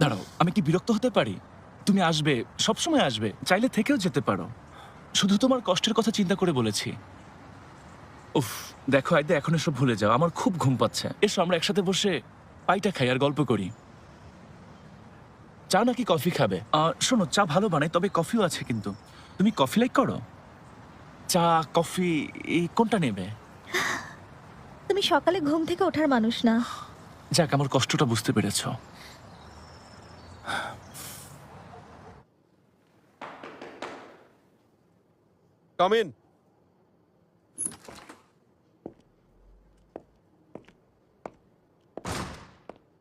দাঁড়াও, আমি কি বিরক্ত হতে পারি? তুমি আসবে, সবসময় আসবে, চাইলে থেকেও যেতে পারো। শুধু তোমার কষ্টের কথা চিন্তা করে বলেছি। উফ, দেখো আইদে, এখন এসব ভুলে যাও, আমার খুব ঘুম পাচ্ছে। এসো আমরা একসাথে বসে পাইটা খাই আর গল্প করি। চা নাকি কফি খাবে? শোনো, চা ভালো বানাই, তবে কফিও আছে কিন্তু। তুমি কফি লাইক করো? চা, কফি, এই কোনটা নেবে? তুমি সকালে ঘুম থেকে ওঠার মানুষ না। যাক, আমার কষ্টটা বুঝতে পেরেছো। Come in.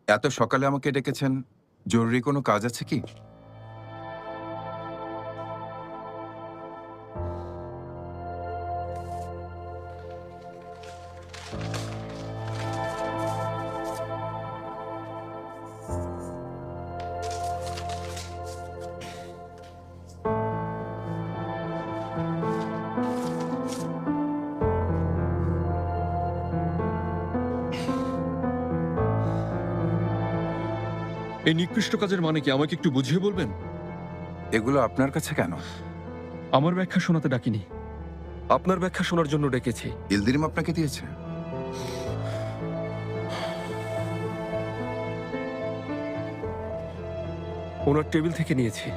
এত সকালে আমাকে ডেকেছেন, জরুরি কোনো কাজ আছে কি? এই নিকৃষ্ট কাজের মানে কি আমাকে একটু বুঝিয়ে বলবেন? এগুলো আপনার কাছে কেন? আমার ব্যাখ্যা শোনাতে ডাকিনি, আপনার ব্যাখ্যা শোনার জন্য ডেকেছি। ইলদিরিম আপনাকে দিয়েছে? ওনার টেবিল থেকে নিয়েছি।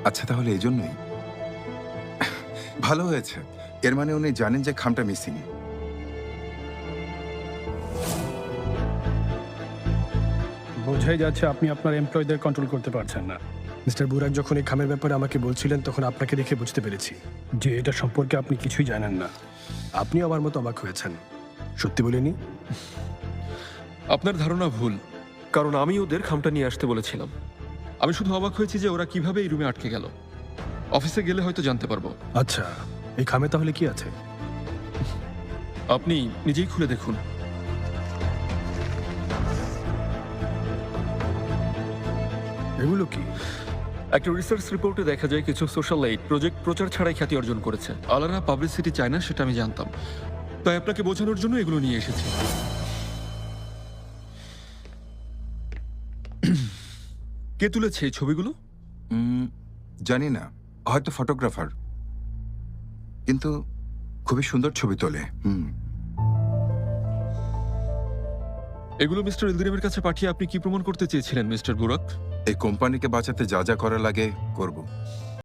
আচ্ছা, তাহলে এই জন্যই ভালো হয়েছে। এর মানে উনি জানেন যে খামটা মিসিং। বোঝাই যাচ্ছে আপনি আপনার এমপ্লয়ীদের কন্ট্রোল করতে পারছেন না। মিস্টার বুরাক যখন এই খামের ব্যাপারে আমাকে বলছিলেন, তখন আপনাকে দেখে বুঝতে পেরেছি যে এটা সম্পর্কে আপনি কিছুই জানেন না। আপনিও আমার মতো অবাক হয়েছেন, সত্যি বলিনি? আপনার ধারণা ভুল, কারণ আমি ওদের খামটা নিয়ে আসতে বলেছিলাম। আমি শুধু অবাক হয়েছি যে ওরা কিভাবে এই রুমে আটকে গেল। অফিসে গেলে হয়তো জানতে পারবো। আচ্ছা, এই খামে তাহলে কি আছে? আপনি নিজেই খুলে দেখুন। এগুলো কি? একটা রিসার্চ রিপোর্টে দেখা যায় কিছু সোশ্যাল এইড প্রজেক্ট প্রচার ছাড়াই খ্যাতি অর্জন করেছে। আলারা পাবলিসিটি চায় না, সেটা আমি জানতাম, তাই আপনাকে বোঝানোর জন্য এগুলো নিয়ে এসেছি। কে তুলেছে এই ছবিগুলো? জানি না, হয়তো ফটোগ্রাফার, কিন্তু খুবই সুন্দর ছবি তোলে। এগুলো মিস্টার ইলদিরিমের কাছে পাঠিয়ে আপনি কি প্রমাণ করতে চেয়েছিলেন মিস্টার বুরাক? এই কোম্পানিকে বাঁচাতে যা যা করা লাগে করব।